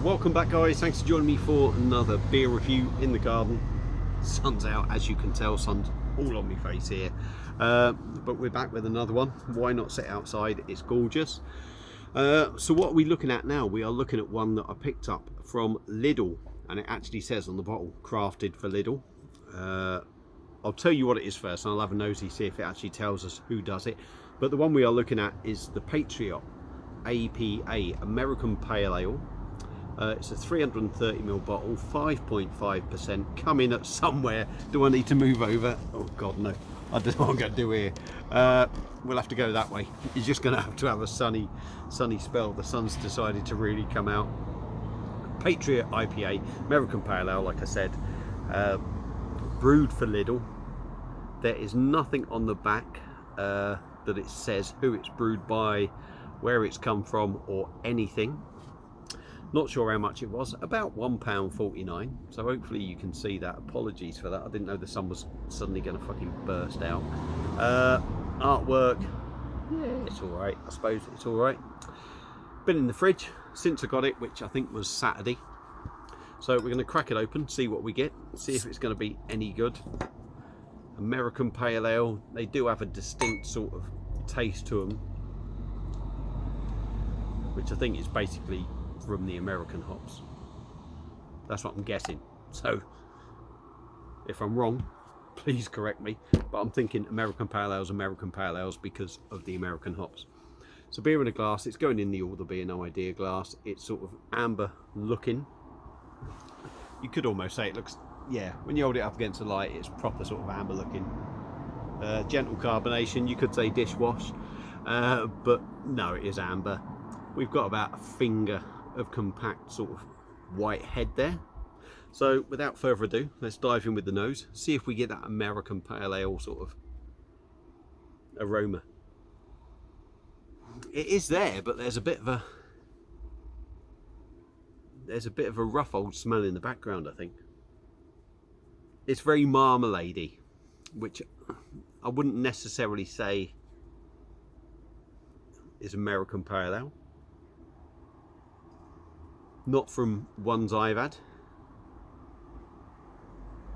Welcome back, guys. Thanks for joining me for another beer review in the garden. Sun's out, as you can tell. Sun's all on my face here, but we're back with another one. Why not sit outside? It's gorgeous. So what are we looking at now? We are looking at one that I picked up from Lidl, and it actually says on the bottle crafted for Lidl. I'll tell you what it is first, and I'll have a nosy, see if it actually tells us who does it. But the one we are looking at is the Patriot APA American Pale Ale. It's a 330ml bottle, 5.5%, coming at somewhere. Do I need to move over? Oh God, no. I don't know what I'm going to do here. We'll have to go that way. You're just going to have a sunny spell. The sun's decided to really come out. Patriot IPA, American Pale Ale, like I said, brewed for Lidl. There is nothing on the back that it says who it's brewed by, where it's come from, or anything. Not sure how much it was, about £1.49, so hopefully you can see that. Apologies for that, I didn't know the sun was suddenly going to fucking burst out. Artwork, yeah, it's alright, I suppose it's alright. Been in the fridge since I got it, which I think was Saturday. So we're going to crack it open, see what we get, see if it's going to be any good. American Pale Ale, they do have a distinct sort of taste to them, which I think is basically from the American hops. That's what I'm guessing. So if I'm wrong, please correct me, but I'm thinking American Pale Ales because of the American hops. So beer in a glass, it's going in the All the Beer No Idea glass. It's sort of amber looking. You could almost say it looks, yeah, when you hold it up against the light, it's proper sort of amber looking. Gentle carbonation, you could say dishwash, but no, it is amber. We've got about a finger of compact sort of white head there. So without further ado, let's dive in with the nose, see if we get that American Pale Ale sort of aroma. It is there, but there's a bit of a rough old smell in the background, I think. It's very marmaladey, which I wouldn't necessarily say is American Pale Ale. Not from ones I've had.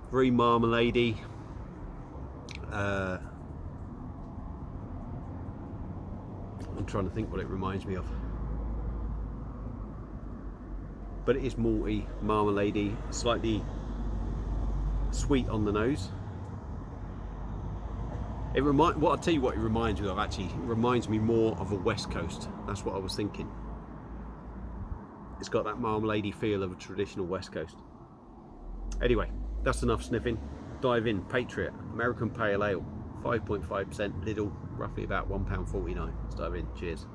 Very marmaladey. I'm trying to think what it reminds me of. But it is malty, marmaladey, slightly sweet on the nose. What I'll tell you what it reminds me of, actually, it reminds me more of a West Coast. That's what I was thinking. It's got that marmalady feel of a traditional West Coast. Anyway, that's enough sniffing. Dive in. Patriot American Pale Ale, 5.5%, Lidl, roughly about £1.49. Let's dive in. Cheers.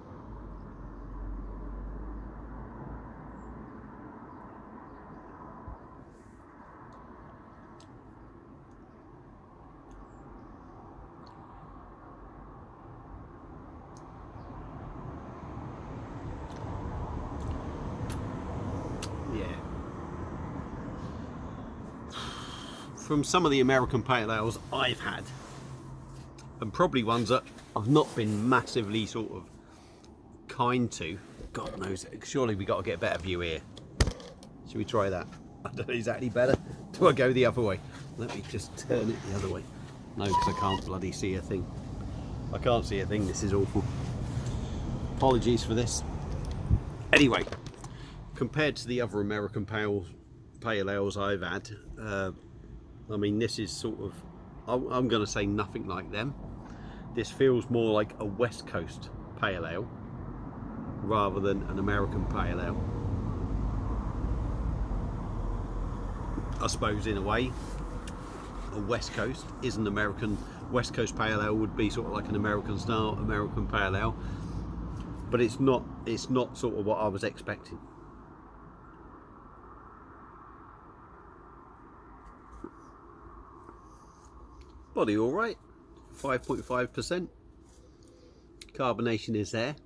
Yeah. From some of the American Pale Ales I've had, and probably ones that I've not been massively sort of kind to, God knows, surely we got to get a better view here. Should we try that? I don't know, is that any better? Do I go the other way? Let me just turn it the other way. No, because I can't bloody see a thing. I can't see a thing, this is awful. Apologies for this. Anyway, compared to the other American Pale Ales I've had, I mean, this is sort of, I'm going to say nothing like them. This feels more like a West Coast Pale Ale rather than an American Pale Ale. I suppose in a way, a West Coast is an American. West Coast Pale Ale would be sort of like an American style American Pale Ale, but it's not sort of what I was expecting. Body all right, 5.5%. Carbonation is there.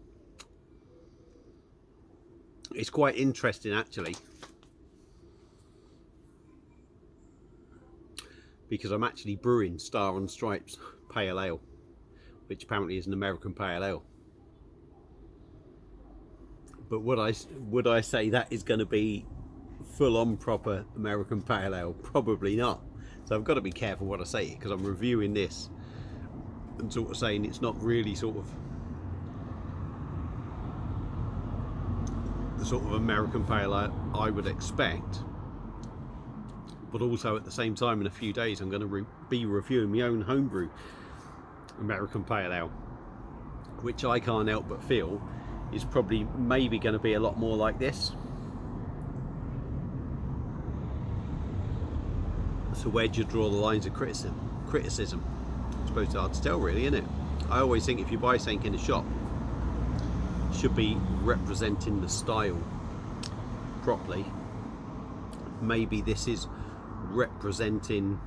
It's quite interesting actually, because I'm actually brewing Star and Stripes Pale Ale, which apparently is an American Pale Ale. But would I say that is going to be full-on proper American Pale Ale? Probably not. So I've got to be careful what I say, because I'm reviewing this and sort of saying it's not really sort of the sort of American Pale Ale I would expect. But also at the same time, in a few days, I'm going to be reviewing my own homebrew American Pale Ale, which I can't help but feel is probably maybe going to be a lot more like this. So where do you draw the lines of criticism? I suppose it's hard to tell really, isn't it? I always think if you buy something in a shop, it should be representing the style properly. Maybe this is representing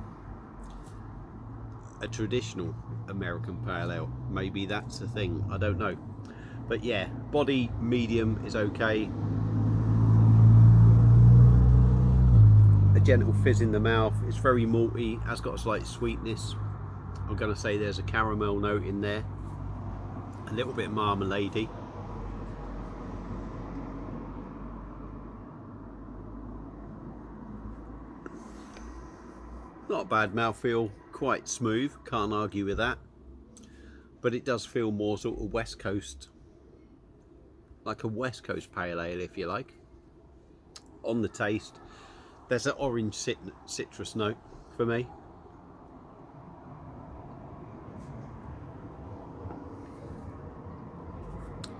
a traditional American Pale Ale. Maybe that's the thing, I don't know. But yeah, body medium is okay. A gentle fizz in the mouth. It's very malty, has got a slight sweetness. I'm going to say there's a caramel note in there, a little bit marmalade-y. Not a bad mouthfeel, quite smooth, can't argue with that. But it does feel more sort of West Coast, like a West Coast Pale Ale if you like. On the taste, there's an orange citrus note for me.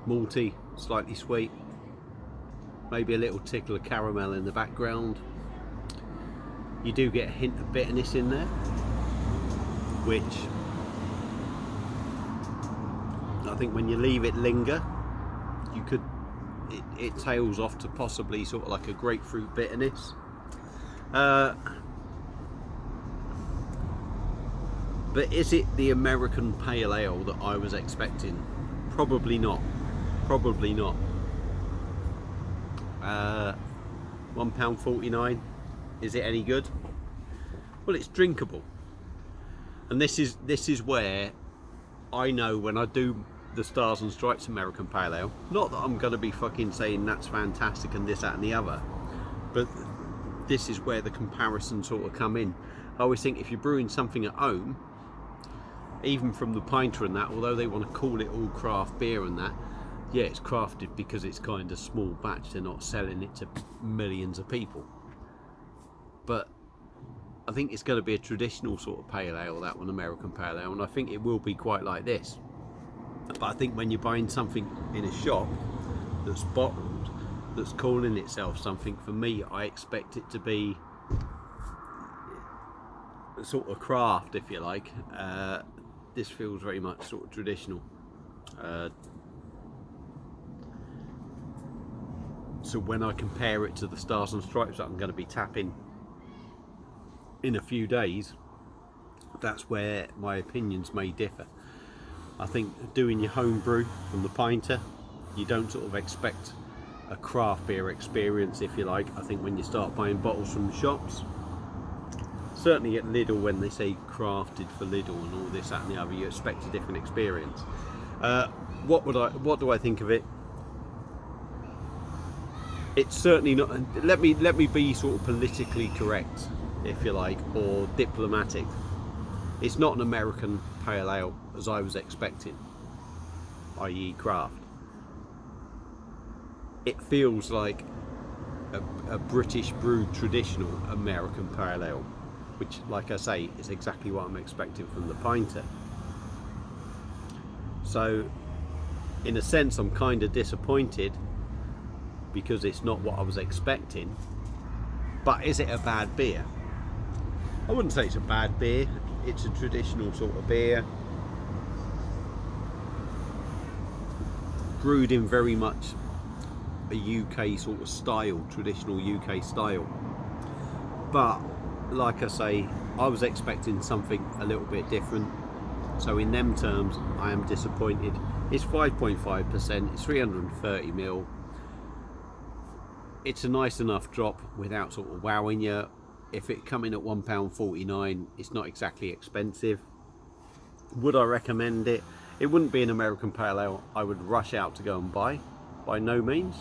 Malty, slightly sweet. Maybe a little tickle of caramel in the background. You do get a hint of bitterness in there, which I think when you leave it linger, you could, it tails off to possibly sort of like a grapefruit bitterness. But is it the American Pale Ale that I was expecting? Probably not. Probably not. £1.49. Is it any good? Well, it's drinkable, and this is where I know when I do the Stars and Stripes American Pale Ale, not that I'm going to be fucking saying that's fantastic and this, that and the other, but this is where the comparisons sort of come in. I always think if you're brewing something at home, even from the pinter and that, although they want to call it all craft beer and that, yeah, it's crafted because it's kind of small batch, they're not selling it to millions of people. But I think it's going to be a traditional sort of pale ale, that one, American Pale Ale, and I think it will be quite like this. But I think when you're buying something in a shop that's bottled, that's calling itself something, for me, I expect it to be sort of craft, if you like. This feels very much sort of traditional. So when I compare it to the Stars and Stripes that I'm going to be tapping in a few days, that's where my opinions may differ. I think doing your home brew from the pinter, you don't sort of expect a craft beer experience, if you like. I think when you start buying bottles from the shops, certainly at Lidl, when they say crafted for Lidl and all this, that and the other, you expect a different experience. What do I think of it? It's certainly not, let me be sort of politically correct, if you like, or diplomatic. It's not an American Pale Ale as I was expecting, i.e. craft. It feels like a British brewed traditional American Pale Ale, which, like I say, is exactly what I'm expecting from the pinter. So in a sense I'm kind of disappointed, because it's not what I was expecting. But is it a bad beer? I wouldn't say it's a bad beer. It's a traditional sort of beer, brewed in very much a UK sort of style, traditional UK style. But like I say, I was expecting something a little bit different. So in them terms, I am disappointed. It's 5.5%, it's 330ml. It's a nice enough drop without sort of wowing you. If it come in at £1.49, it's not exactly expensive. Would I recommend it? It wouldn't be an American Pale Ale I would rush out to go and buy. by no means,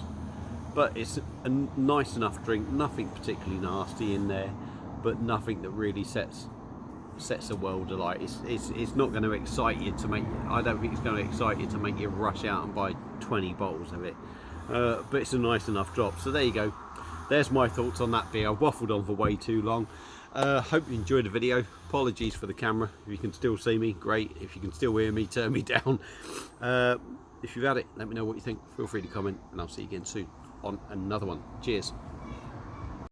but it's a nice enough drink. Nothing particularly nasty in there, but nothing that really sets the world alight. It's not going to excite you to make. I don't think it's going to excite you to make you rush out and buy 20 bottles of it. But it's a nice enough drop. So there you go. There's my thoughts on that beer. I've waffled on for way too long. Hope you enjoyed the video. Apologies for the camera. If you can still see me, great. If you can still hear me, turn me down. If you've had it, let me know what you think. Feel free to comment, and I'll see you again soon on another one. Cheers.